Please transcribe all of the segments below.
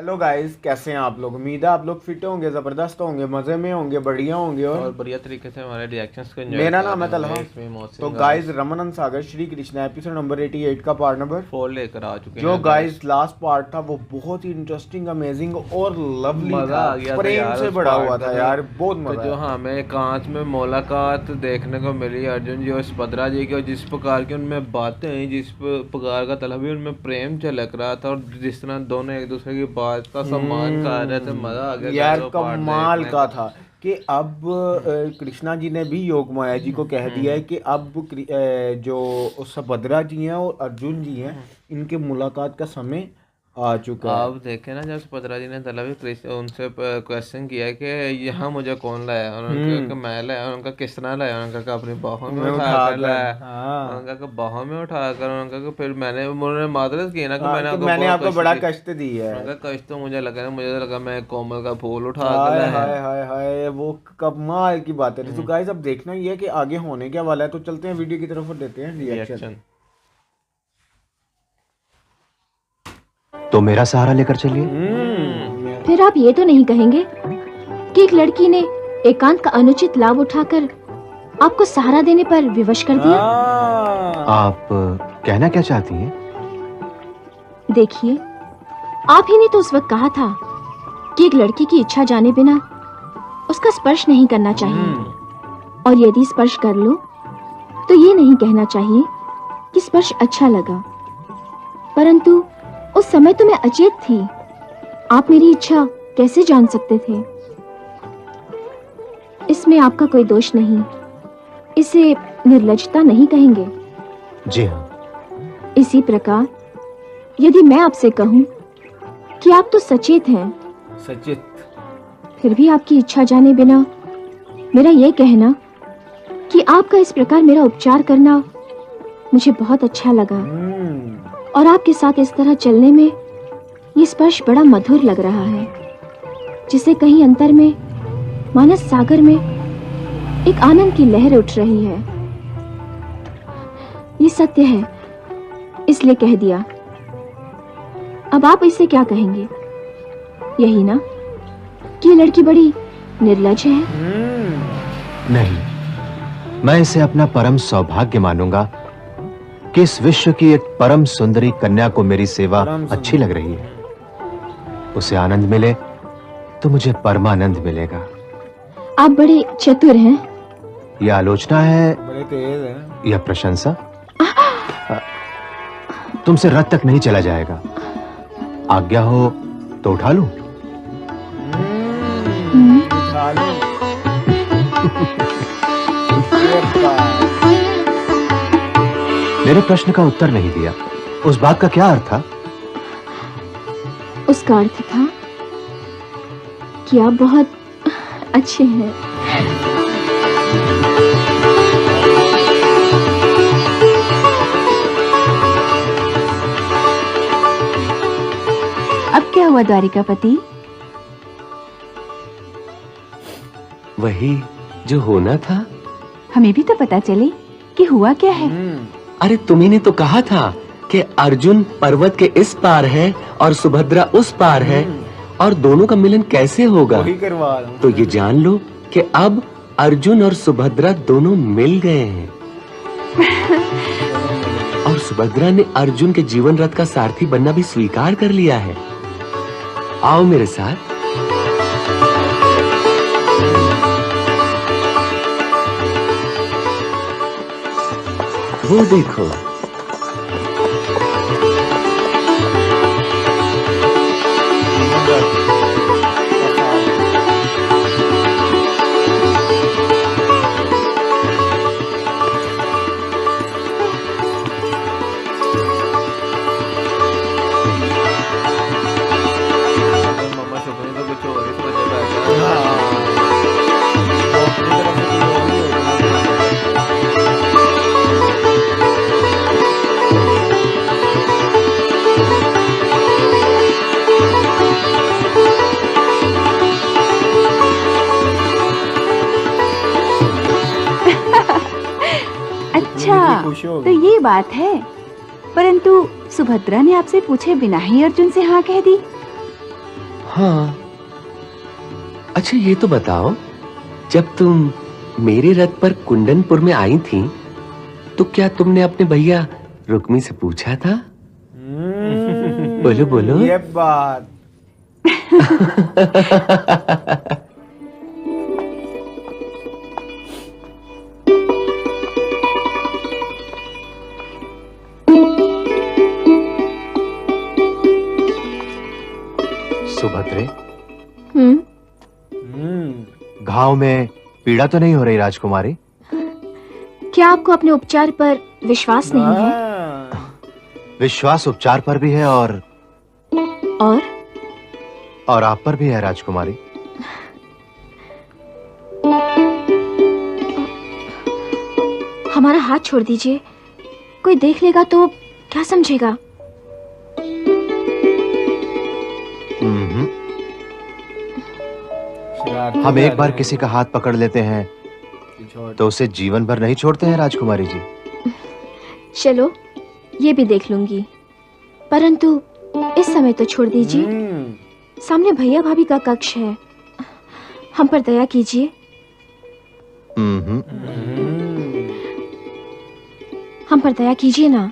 Hello guys, कैसे हैं आप लोग। उम्मीद है आप लोग फिट होंगे, ज़बरदस्त होंगे, मज़े में होंगे, बढ़िया होंगे और बढ़िया तरीके से हमारे रिएक्शंस को एंजॉय मेरा कर नाम है रहे तलहा। होंगे। इसमें मोहसिन तो गाइस गाइस रमन सागर श्री कृष्णा एपिसोड नंबर 88 का पार्ट नंबर 4 लेकर आ चुके जो हैं गाइस लास्ट पार्ट था वो बहुत ही इंटरेस्टिंग, अमेजिंग और लवली मज़ा था। आ गया था प्रेम यार से उस भरा पार्ट हुआ में। था यार, बहुत तो मजा जो आया। हमें कांच में मुलाकात देखने को मिली अर्जुन जी और सुभद्रा जी की, और जिस प्रकार की उनमें बातें हुई, जिस प्रकार का तलहा भी उनमें प्रेम झलक रहा था, और जिस तरह दोनों एक दूसरे की बात का सम्मान कर रहे थे, मज़ा आ गया यार वो पार्ट कमाल देखने का को। था कि अब कृष्णा जी ने भी योग माया जी को कह दिया है कि अब जो सुभद्रा जी हैं और अर्जुन जी हैं, इनके मुलाकात का समय आ चुका है। आप देखे ना, जब सुभद्रा जी ने उनसे क्वेश्चन किया कि यहाँ मुझे कौन लाया, उन्होंने कहा कि मैं लाया। उनका किस तरह लाया, उन्होंने कहा कि अपनी बाहों में मैं उठा उठा कर कर, लाया। हाँ उन्होंने कहा कि बाहों में उठा कर, उन्होंने कहा कि फिर उन्होंने मादरत की ना कि हाँ, मैंने कि आपको मैंने बहुत आपको कष्ट बड़ा दी। कष्ट दिया है। उन्होंने कहा कष्ट तो मुझे तो लगा मैं कोमल का फूल उठा कर हाय लाया। हाय हाय हाय, वो कमाल की बात है। तो गाइस अब देखना ये है कि आगे होने क्या वाला है, तो चलते हैं वीडियो की तरफ और देते हैं रिएक्शन। रिएक्शन। तो मेरा सहारा लेकर चलिए। फिर आप ये तो नहीं कहेंगे कि एक लड़की ने एकांत का अनुचित लाभ उठाकर आपको सहारा देने पर विवश कर दिया? आप कहना क्या चाहती हैं? देखिए, आप ही ने तो उस वक्त कहा था कि एक लड़की की इच्छा जाने बिना उसका स्पर्श नहीं करना चाहिए, और यदि स्पर्श कर लो तो ये नहीं कहना चाहिए कि स्पर्श अच्छा लगा। परंतु उस समय तो मैं अचेत थी, आप मेरी इच्छा कैसे जान सकते थे? इसमें आपका कोई दोष नहीं, इसे निर्लज्जता नहीं कहेंगे। जी हाँ। इसी प्रकार यदि मैं आपसे कहूं कि आप तो सचेत हैं, सचित, फिर भी आपकी इच्छा जाने बिना मेरा ये कहना कि आपका इस प्रकार मेरा उपचार करना मुझे बहुत अच्छा लगा, और आपके साथ इस तरह चलने में ये स्पर्श बड़ा मधुर लग रहा है, जिसे कहीं अंतर में मानस सागर में एक आनंद की लहर उठ रही है। ये सत्य है, इसलिए कह दिया। अब आप इसे क्या कहेंगे? यही ना कि ये लड़की बड़ी निर्लज है? नहीं, मैं इसे अपना परम सौभाग्य मानूंगा कि इस विश्व की एक परम सुंदरी कन्या को मेरी सेवा अच्छी लग रही है। उसे आनंद मिले तो मुझे परमानंद मिलेगा। आप बड़े चतुर हैं। यह आलोचना है बड़े तेज हैं। या प्रशंसा? तुमसे रथ तक नहीं चला जाएगा। आज्ञा हो तो उठा लूं? उठा लो। ये बात। मेरे प्रश्न का उत्तर नहीं दिया। उस बात का क्या अर्थ था? उसका अर्थ था कि आप बहुत अच्छे हैं। अब क्या हुआ द्वारिकापति? वही जो होना था। हमें भी तो पता चले कि हुआ क्या है। अरे तुम्ही ने तो कहा था कि अर्जुन पर्वत के इस पार है और सुभद्रा उस पार है, और दोनों का मिलन कैसे होगा। वही करवा रहा हूं। तो ये जान लो कि अब अर्जुन और सुभद्रा दोनों मिल गए हैं। और सुभद्रा ने अर्जुन के जीवन रथ का सारथी बनना भी स्वीकार कर लिया है। आओ मेरे साथ। वो देखो, मम्मा शुक्र तो कुछ और ही सोचे बैठा। वो अपनी तरफ से कोई और ही होगा। अच्छा, खुश हो तो ये बात है। परंतु सुभद्रा ने आपसे पूछे बिना ही अर्जुन से हाँ कह दी। हाँ। अच्छा ये तो बताओ, जब तुम मेरे रथ पर कुंदनपुर में आई थी, तो क्या तुमने अपने भैया रुक्मी से पूछा था? बोलो बोलो। ये बात। सुभद्रे, हम्म। घाव में पीड़ा तो नहीं हो रही राजकुमारी? क्या आपको अपने उपचार पर विश्वास नहीं है? विश्वास उपचार पर भी है और आप पर भी है राजकुमारी। हमारा हाथ छोड़ दीजिए, कोई देख लेगा तो क्या समझेगा? हम एक बार किसी का हाथ पकड़ लेते हैं तो उसे जीवन भर नहीं छोड़ते हैं राजकुमारी जी। चलो ये भी देख लूंगी, परंतु इस समय तो छोड़ दीजिए। सामने भैया भाभी का कक्ष है, हम पर दया कीजिए। हम पर दया कीजिए ना।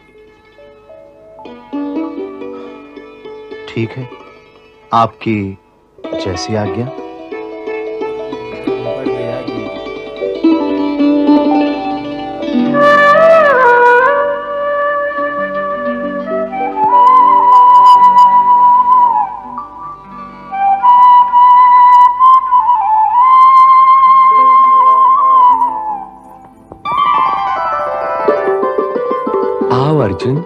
ठीक है, आपकी जैसी आज्ञा। आओ अर्जुन,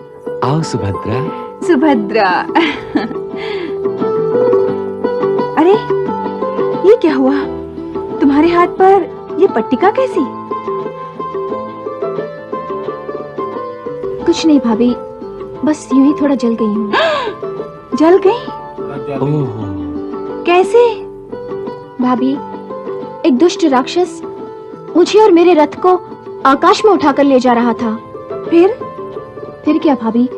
आओ सुभद्रा। सुभद्रा। अरे ये क्या हुआ? तुम्हारे हाथ पर ये पट्टिका कैसी? कुछ नहीं भाभी, बस यूं ही थोड़ा जल गई हूँ। जल गई? ओह, कैसे? भाभी, एक दुष्ट राक्षस मुझे और मेरे रथ को आकाश में उठाकर ले जा रहा था। फिर क्या भाभी,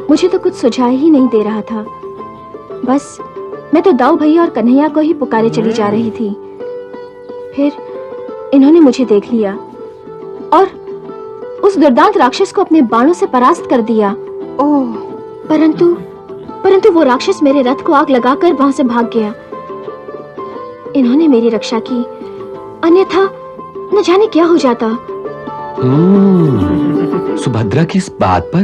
मुझे तो कुछ सुझाव ही नहीं दे रहा था। बस मैं तो दाऊ भैया और कन्हैया को ही पुकारे चली जा रही थी। फिर इन्होंने मुझे देख लिया और उस दुर्दांत राक्षस को अपने बाणों से परास्त कर दिया। ओह! परंतु वो राक्षस मेरे रथ को आग लगाकर वहां से भाग गया। इन्होंने मेरी रक्षा की, अन्यथा न जाने क्या हो जाता। सुभद्रा की इस बात पर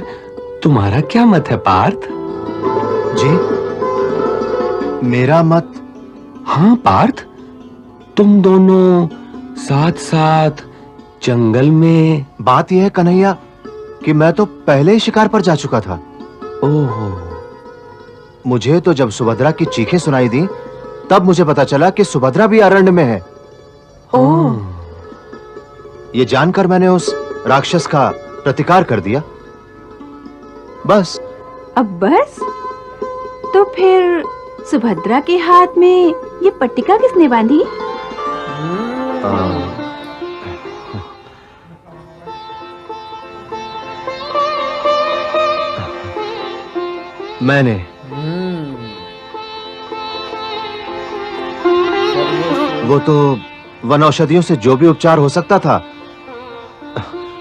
तुम्हारा क्या मत है पार्थ? जी, मेरा मत? हाँ पार्थ, तुम दोनों साथ साथ जंगल में। बात यह है कन्हैया कि मैं तो पहले ही शिकार पर जा चुका था। ओहो, मुझे तो जब सुभद्रा की चीखें सुनाई दी तब मुझे पता चला कि सुभद्रा भी अरण्य में है। ओह! ये जानकर मैंने उस राक्षस का प्रतिकार कर दिया। बस। अब बस? तो फिर सुभद्रा के हाथ में ये पट्टिका किसने बांधी? मैंने। वो तो वन औषधियों से जो भी उपचार हो सकता था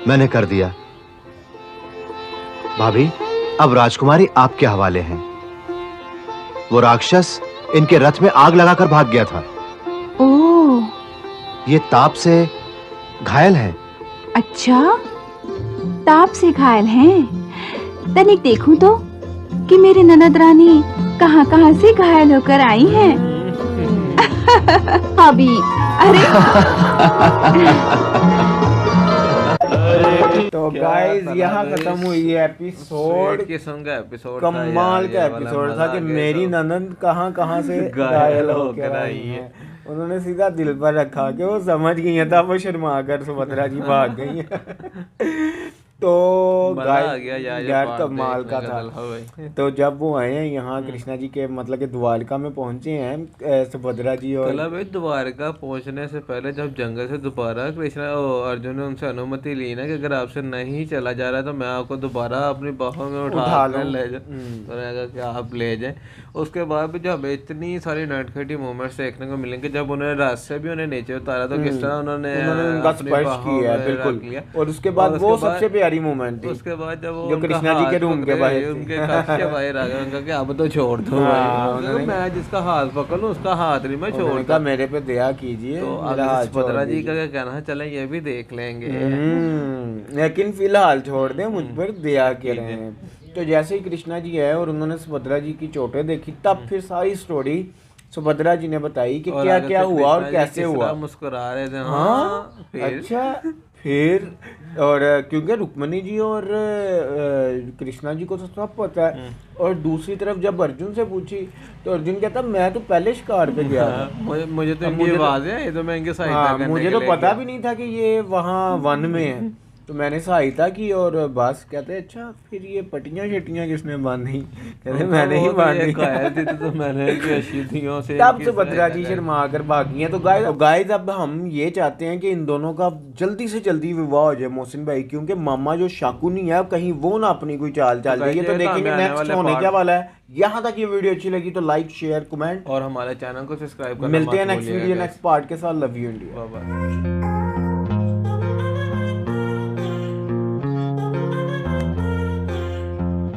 मैंने कर दिया। भाभी, अब राजकुमारी आपके हवाले हैं। वो राक्षस इनके रथ में आग लगाकर भाग गया था। ओह! ये ताप से घायल हैं। अच्छा, ताप से घायल हैं। तनिक देखूं तो कि मेरी ननद रानी कहां-कहां से घायल होकर आई हैं। भाभी, अरे तो गाइस यहाँ खत्म हुई है एपिसोड। किस्म का एपिसोड, कमाल का एपिसोड था कि मेरी ननद कहाँ से घायल होकर आई है। उन्होंने सीधा दिल पर रखा कि वो समझ गई है, था वो शर्मा कर सुभद्रा जी भाग गई है। तो मजा गाय आ गया यार, ये यार पार्ट कमाल देखने का का था। दिल हो भाई। तो जब वो आए हैं यहाँ कृष्णा जी के मतलब कि द्वारका में पहुंचे हैं सुभद्रा जी और कला भाई द्वारका पहुंचने से पहले जब जंगल से दोबारा कृष्णा अर्जुन ने उनसे अनुमति ली ना कि अगर आपसे नहीं चला जा रहा तो मैं आपको दोबारा अपनी बाहों में उठा उठा लूं। ले जाऊं, तो मैंने कहा कि आप ले जाएं। उसके बाद भी जो हमें इतनी सारी नटखटी मोमेंट्स देखने को मिलेंगे, जब उन्होंने रात से भी उन्हें नीचे उतारा तो किस तरह उन्होंने उनका अपनी स्पर्श बाहों किया है में बिल्कुल। रख लिया। और उसके बाद वो सबसे प्यारी मोमेंट थी। उसके बाद जब वो जो उनका कृष्णा जी के हाथ रूम के पकड़े, बाहर थी। उनके कक्ष के बाहर आ गए, उनका कि अब तो छोड़ दो हाँ, भाई। उन्होंने- मैं जिसका हाथ पकड़ लूं उसका हाथ नहीं मैं उन्होंने छोड़ता। कहा मेरे पे दया कीजिए, तो मेरा हाथ अब सुभद्रा छोड़ जी का दीजिए। क्या कहना है, चले ये भी देख लेंगे। लेकिन फिलहाल छोड़ दें, मुझ पर दया करें। तो जैसे ही कृष्णा जी आए और उन्होंने सुभद्रा जी की चोटें देखी, तब फिर सारी स्टोरी सुभद्रा जी ने बताई कि और क्या आगे क्या से हुआ और कृष्णा जी कैसे किस हुआ। तरह मुस्कुरा रहे थे। हाँ फिर अच्छा फिर और क्योंकि रुक्मणी जी और कृष्णा जी को तो सब पता है। और दूसरी तरफ जब अर्जुन से पूछी तो अर्जुन कहता मैं तो पहले शिकार पे गया था। मुझे तो अब इनकी मुझे तो- आवाज है, ये तो मैं इनके सहायता हाँ, करने मुझे के तो लिए पता गया। भी नहीं था कि ये वहाँ वन में है। तो मैंने सहायता की और बस कहते अच्छा फिर ये पटियां शटियां किसने बांधी, कहते मैंने ही वो तो बांधी। ये घायल थी तो मैंने इनकी अशीतियों से तब इनकी सुभद्रा जी सहायता करी। शर्मा कर भागी हैं। तो गाइस अब हम ये चाहते हैं कि इन दोनों का जल्दी से जल्दी विवाह हो जाए मोहसिन भाई, क्योंकि मामा जो शाकुनी है कहीं वो ना अपनी कोई चाल चाल गाइस, जाइए। तो ये देखेंगे आने नेक्स्ट वाले होने part- क्या वाला है। यहाँ तक ये वीडियो अच्छी लगी तो लाइक शेयर कमेंट, और हमारे चैनल को सब्सक्राइब करना मिलते हैं मत नेक्स्ट भूलिएगा वीडियो guys। नेक्स्ट पार्ट के साथ। Love you India. Bye bye.